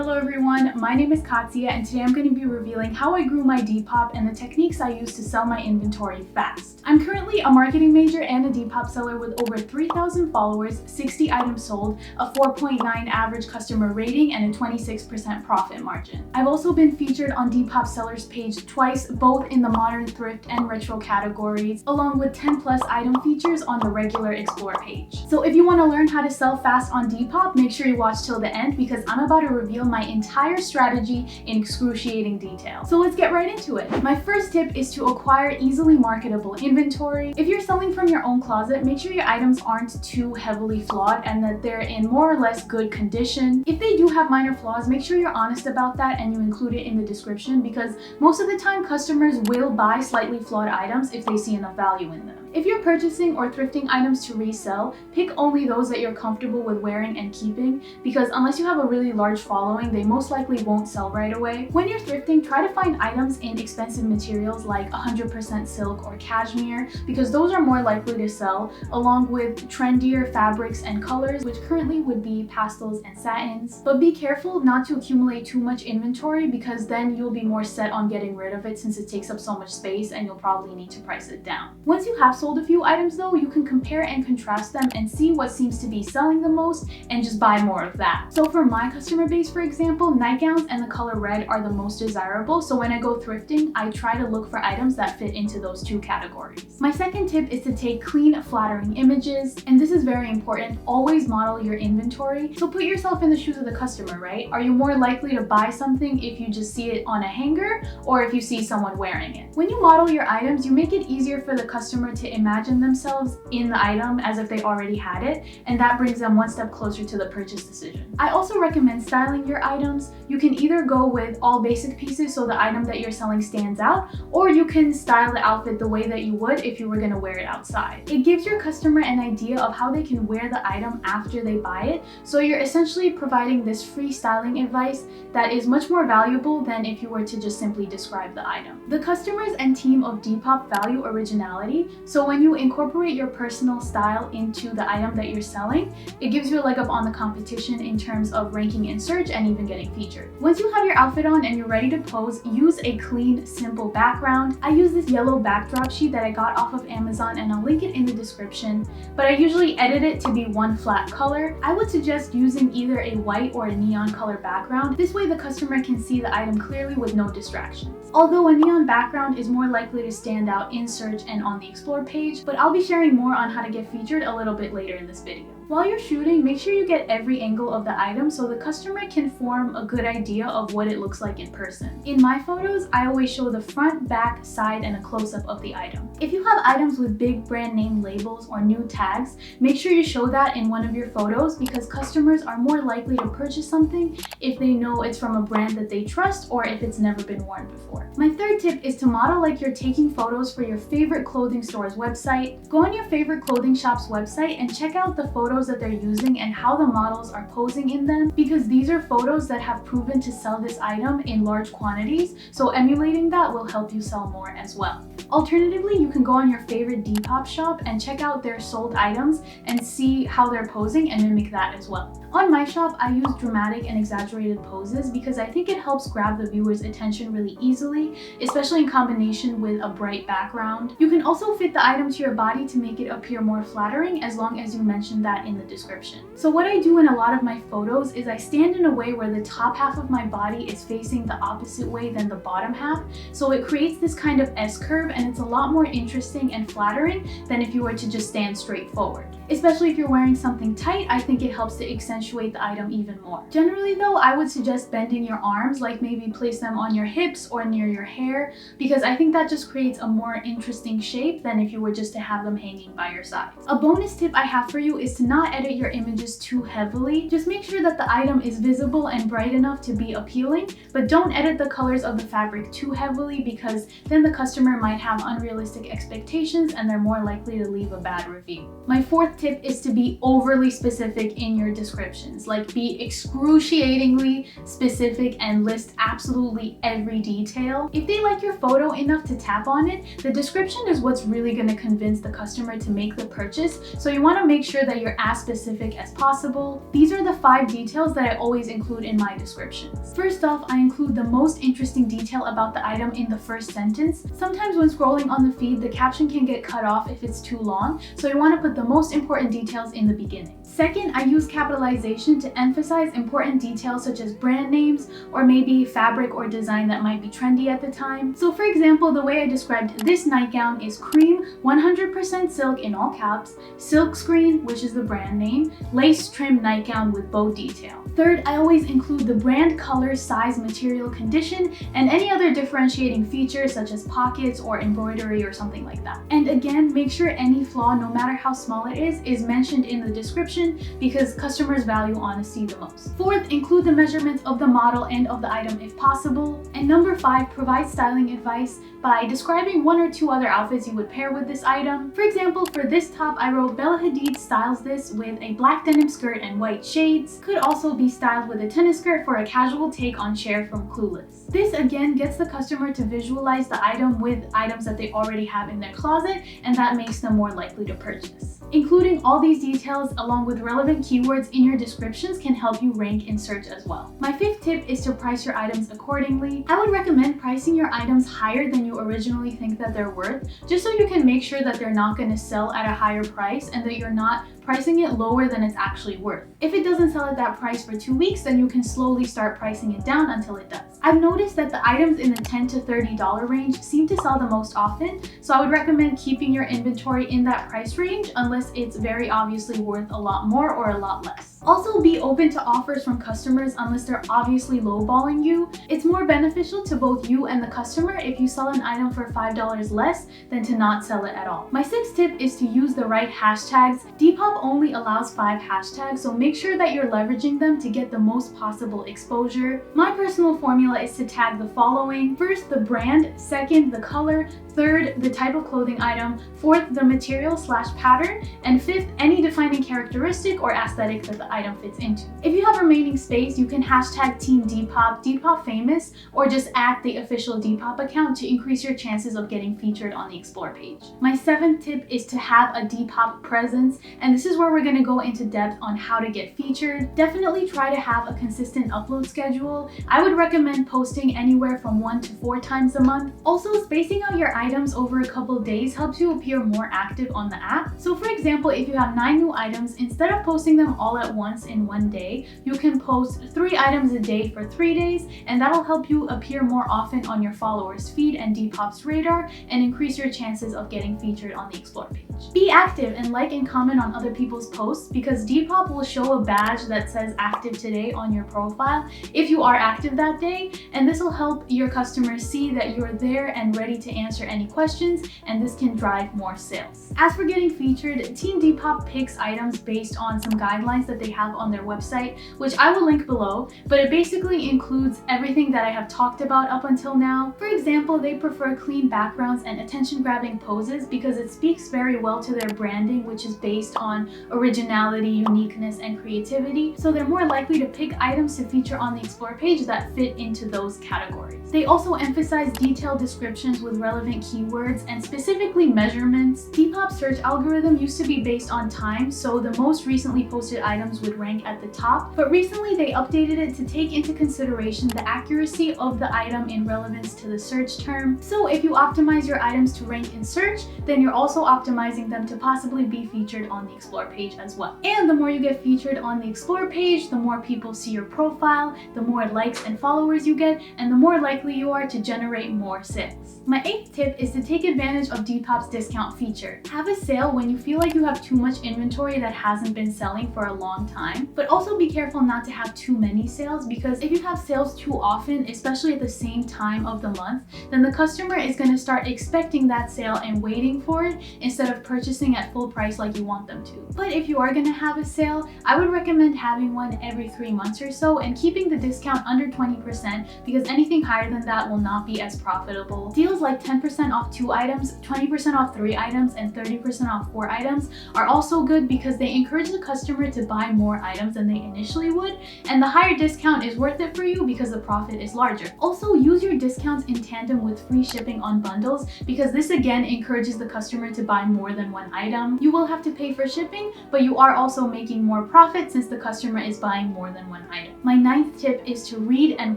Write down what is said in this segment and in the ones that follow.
Hello everyone, my name is Katsia and today I'm going to be revealing how I grew my Depop and the techniques I use to sell my inventory fast. I'm currently a marketing major and a Depop seller with over 3,000 followers, 60 items sold, a 4.9 average customer rating, and a 26% profit margin. I've also been featured on Depop sellers page twice, both in the modern, thrift, and retro categories, along with 10 plus item features on the regular explore page. So if you want to learn how to sell fast on Depop, make sure you watch till the end because I'm about to reveal my entire strategy in excruciating detail. So let's get right into it. My first tip is to acquire easily marketable inventory. If you're selling from your own closet, make sure your items aren't too heavily flawed and that they're in more or less good condition. If they do have minor flaws, make sure you're honest about that and you include it in the description because most of the time customers will buy slightly flawed items if they see enough value in them. If you're purchasing or thrifting items to resell, pick only those that you're comfortable with wearing and keeping because unless you have a really large following, they most likely won't sell right away. When you're thrifting, try to find items in expensive materials like 100% silk or cashmere because those are more likely to sell, along with trendier fabrics and colors, which currently would be pastels and satins. But be careful not to accumulate too much inventory because then you'll be more set on getting rid of it since it takes up so much space and you'll probably need to price it down. Once you have sold a few items though, you can compare and contrast them and see what seems to be selling the most and just buy more of that. So for my customer base, for example, nightgowns and the color red are the most desirable. So when I go thrifting, I try to look for items that fit into those two categories. My second tip is to take clean, flattering images. And this is very important. Always model your inventory. So put yourself in the shoes of the customer, right? Are you more likely to buy something if you just see it on a hanger or if you see someone wearing it? When you model your items, you make it easier for the customer to imagine themselves in the item as if they already had it, and that brings them one step closer to the purchase decision. I also recommend styling your items. You can either go with all basic pieces so the item that you're selling stands out, or you can style the outfit the way that you would if you were going to wear it outside. It gives your customer an idea of how they can wear the item after they buy it, so you're essentially providing this free styling advice that is much more valuable than if you were to just simply describe the item. The customers and team of Depop value originality, so when you incorporate your personal style into the item that you're selling, it gives you a leg up on the competition in terms of ranking in search and even getting featured. Once you have your outfit on and you're ready to pose, use a clean, simple background. I use this yellow backdrop sheet that I got off of Amazon and I'll link it in the description, but I usually edit it to be one flat color. I would suggest using either a white or a neon color background. This way the customer can see the item clearly with no distractions. Although a neon background is more likely to stand out in search and on the explore page, but I'll be sharing more on how to get featured a little bit later in this video. While you're shooting, make sure you get every angle of the item so the customer can form a good idea of what it looks like in person. In my photos, I always show the front, back, side, and a close-up of the item. If you have items with big brand name labels or new tags, make sure you show that in one of your photos because customers are more likely to purchase something if they know it's from a brand that they trust or if it's never been worn before. My third tip is to model like you're taking photos for your favorite clothing store's website. Go on your favorite clothing shop's website and check out the photos that they're using and how the models are posing in them because these are photos that have proven to sell this item in large quantities, so emulating that will help you sell more as well. Alternatively, you can go on your favorite Depop shop and check out their sold items and see how they're posing and mimic that as well. On my shop, I use dramatic and exaggerated poses because I think it helps grab the viewer's attention really easily, especially in combination with a bright background. You can also fit the item to your body to make it appear more flattering as long as you mention that in the description. So what I do in a lot of my photos is I stand in a way where the top half of my body is facing the opposite way than the bottom half, so it creates this kind of S-curve and it's a lot more interesting and flattering than if you were to just stand straight forward. Especially if you're wearing something tight, I think it helps to accentuate the item even more. Generally though, I would suggest bending your arms, like maybe place them on your hips or near your hair, because I think that just creates a more interesting shape than if you were just to have them hanging by your sides. A bonus tip I have for you is to not edit your images too heavily. Just make sure that the item is visible and bright enough to be appealing, but don't edit the colors of the fabric too heavily because then the customer might have unrealistic expectations and they're more likely to leave a bad review. My fourth tip is to be overly specific in your descriptions. Like, be excruciatingly specific and list absolutely every detail. If they like your photo enough to tap on it, the description is what's really going to convince the customer to make the purchase, so you want to make sure that you're as specific as possible. These are the 5 details that I always include in my descriptions. First off, I include the most interesting detail about the item in the first sentence. Sometimes when scrolling on the feed, the caption can get cut off if it's too long, so you want to put the most important details in the beginning. Second, I use capitalization to emphasize important details such as brand names or maybe fabric or design that might be trendy at the time. So for example, the way I described this nightgown is cream, 100% silk in all caps, silk screen, which is the brand name, lace trim nightgown with bow detail. Third, I always include the brand, color, size, material, condition, and any other differentiating features such as pockets or embroidery or something like that. And again, make sure any flaw, no matter how small it is mentioned in the description, because customers value honesty the most. Fourth, include the measurements of the model and of the item if possible. And number 5, provide styling advice by describing 1 or 2 other outfits you would pair with this item. For example, for this top, I wrote Bella Hadid styles this with a black denim skirt and white shades. Could also be styled with a tennis skirt for a casual take on Cher from Clueless. This again gets the customer to visualize the item with items that they already have in their closet, and that makes them more likely to purchase. Including all these details along with relevant keywords in your descriptions can help you rank in search as well. My 5th tip is to price your items accordingly. I would recommend pricing your items higher than you originally think that they're worth, just so you can make sure that they're not going to sell at a higher price and that you're not pricing it lower than it's actually worth. If it doesn't sell at that price for 2 weeks, then you can slowly start pricing it down until it does. I've noticed that the items in the $10 to $30 range seem to sell the most often, so I would recommend keeping your inventory in that price range unless it's very obviously worth a lot more or a lot less. Also, be open to offers from customers unless they're obviously lowballing you. It's more beneficial to both you and the customer if you sell an item for $5 less than to not sell it at all. My 6th tip is to use the right hashtags. Depop only allows 5 hashtags, so make sure that you're leveraging them to get the most possible exposure. My personal formula is to tag the following: first, the brand; second, the color; third, the type of clothing item; fourth, the material/pattern; and fifth, any defining characteristic or aesthetic that the item fits into. If you have remaining space, you can hashtag Team Depop, Depop Famous, or just add the official Depop account to increase your chances of getting featured on the Explore page. My 7th tip is to have a Depop presence, and this is where we're going to go into depth on how to get featured. Definitely try to have a consistent upload schedule. I would recommend posting anywhere from 1 to 4 times a month. Also, spacing out your items over a couple days helps you appear more active on the app. So for example, if you have 9 new items, instead of posting them all at once in one day, you can post 3 items a day for 3 days, and that'll help you appear more often on your followers' feed and Depop's radar and increase your chances of getting featured on the Explore page. Be active and like and comment on other people's posts, because Depop will show a badge that says active today on your profile if you are active that day, and this will help your customers see that you're there and ready to answer any questions, and this can drive more sales. As for getting featured, Team Depop picks items based on some guidelines that they have on their website, which I will link below, but it basically includes everything that I have talked about up until now. For example, they prefer clean backgrounds and attention-grabbing poses because it speaks very well to their branding, which is based on originality, uniqueness, and creativity, so they're more likely to pick items to feature on the Explore page that fit into those categories. They also emphasize detailed descriptions with relevant keywords and specifically measurements. Depop's search algorithm used to be based on time, so the most recently posted items would rank at the top, but recently they updated it to take into consideration the accuracy of the item in relevance to the search term. So if you optimize your items to rank in search, then you're also optimizing them to possibly be featured on the Explore page as well. And the more you get featured on the Explore page, the more people see your profile, the more likes and followers you get, and the more likely you are to generate more sales. My 8th tip is to take advantage of Depop's discount feature. Have a sale when you feel like you have too much inventory that hasn't been selling for a long time, but also be careful not to have too many sales, because if you have sales too often, especially at the same time of the month, then the customer is going to start expecting that sale and waiting for it instead of purchasing at full price like you want them to. But if you are going to have a sale, I would recommend having one every 3 months or so and keeping the discount under 20% 20%, because anything higher than that will not be as profitable. Deals like 10% off 2 items, 20% off 3 items, and 30% off 4 items are also good because they encourage the customer to buy more items than they initially would, and the higher discount is worth it for you because the profit is larger. Also, use your discounts in tandem with free shipping on bundles, because this again encourages the customer to buy more than one item. You will have to pay for shipping, but you are also making more profit since the customer is buying more than one item. My 9th tip is to read and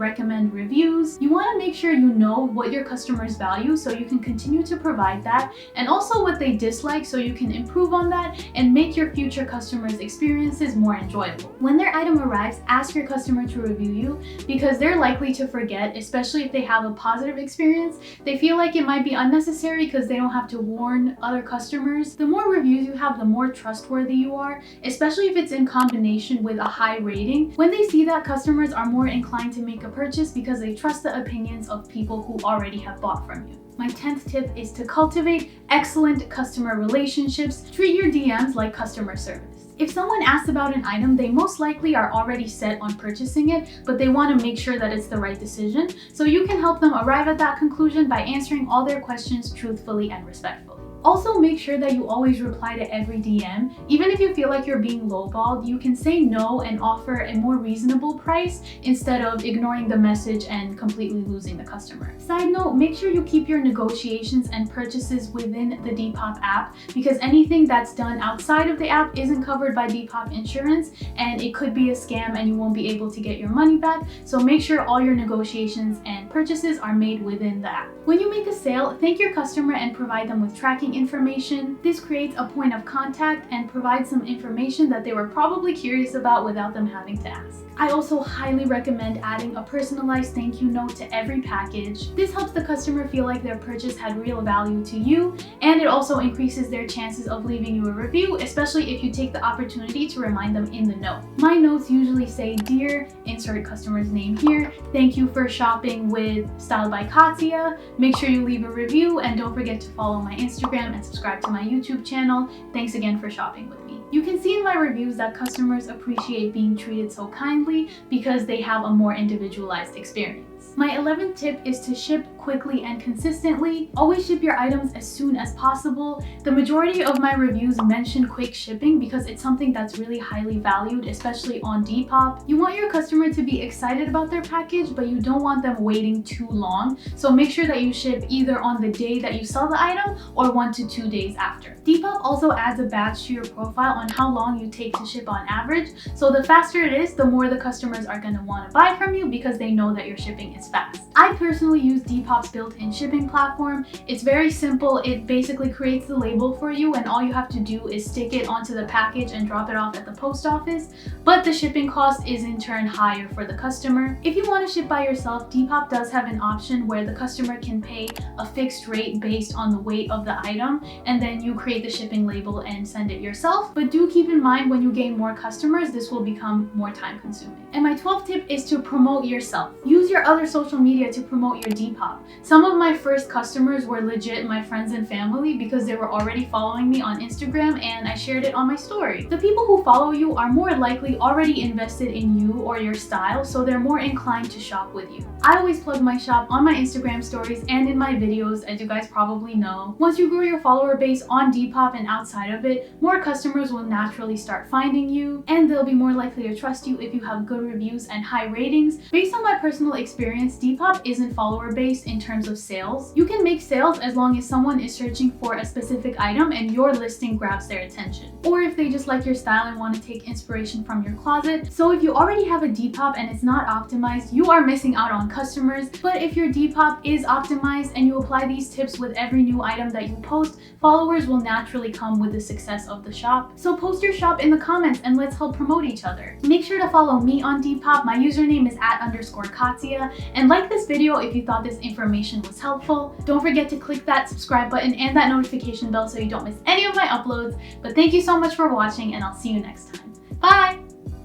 recommend reviews. You want to make sure you know what your customers value so you can continue to provide that, and also what they dislike so you can improve on that and make your future customers' experiences more enjoyable. When their item arrives, ask your customer to review you, because they're likely to forget, especially if they have a positive experience. They feel like it might be unnecessary because they don't have to warn other customers. The more reviews you have, the more trustworthy you are, especially if it's in combination with a high rating. When they see that, customers are more inclined to make a purchase because they trust the opinions of people who already have bought from you. My 10th tip is to cultivate excellent customer relationships. Treat your DMs like customer service. If someone asks about an item, they most likely are already set on purchasing it, but they want to make sure that it's the right decision. So you can help them arrive at that conclusion by answering all their questions truthfully and respectfully. Also, make sure that you always reply to every DM. Even if you feel like you're being lowballed, you can say no and offer a more reasonable price instead of ignoring the message and completely losing the customer. Side note, make sure you keep your negotiations and purchases within the Depop app, because anything that's done outside of the app isn't covered by Depop insurance, and it could be a scam and you won't be able to get your money back. So make sure all your negotiations and purchases are made within the app. When you make a sale, thank your customer and provide them with tracking information. This creates a point of contact and provides some information that they were probably curious about without them having to ask. I also highly recommend adding a personalized thank you note to every package. This helps the customer feel like their purchase had real value to you, and it also increases their chances of leaving you a review, especially if you take the opportunity to remind them in the note. My notes usually say, "Dear," insert customer's name here, "thank you for shopping with Style by Katya. Make sure you leave a review, and don't forget to follow my Instagram and subscribe to my YouTube channel. Thanks again for shopping with me." You can see in my reviews that customers appreciate being treated so kindly because they have a more individualized experience. My 11th tip is to ship quickly and consistently. Always ship your items as soon as possible. The majority of my reviews mention quick shipping because it's something that's really highly valued, especially on Depop. You want your customer to be excited about their package, but you don't want them waiting too long. So make sure that you ship either on the day that you sell the item or 1 to 2 days after. Depop also adds a badge to your profile on how long you take to ship on average. So the faster it is, the more the customers are going to want to buy from you because they know that your shipping is fast. I personally use Depop's built-in shipping platform. It's very simple. It basically creates the label for you, and all you have to do is stick it onto the package and drop it off at the post office. But the shipping cost is in turn higher for the customer. If you want to ship by yourself, Depop does have an option where the customer can pay a fixed rate based on the weight of the item, and then you create the shipping label and send it yourself. But do keep in mind, when you gain more customers, this will become more time consuming. And my 12th tip is to promote yourself. Use your other social media to promote your Depop. Some of my first customers were legit my friends and family because they were already following me on Instagram and I shared it on my story. The people who follow you are more likely already invested in you or your style, so they're more inclined to shop with you. I always plug my shop on my Instagram stories and in my videos, as you guys probably know. Once you grow your follower base on Depop and outside of it, more customers will naturally start finding you, and they'll be more likely to trust you if you have good reviews and high ratings. Based on my personal experience, Depop isn't follower based in terms of sales. You can make sales as long as someone is searching for a specific item and your listing grabs their attention, or if they just like your style and want to take inspiration from your closet. So if you already have a Depop and it's not optimized, you are missing out on customers. But if your Depop is optimized and you apply these tips with every new item that you post, followers will naturally come with the success of the shop. So post your shop in the comments and let's help promote each other. Make sure to follow me on Depop. My username is @_Katya, and like this video if you thought this information was helpful. Don't forget to click that subscribe button and that notification bell so you don't miss any of my uploads. But thank you so much for watching, and I'll see you next time. Bye!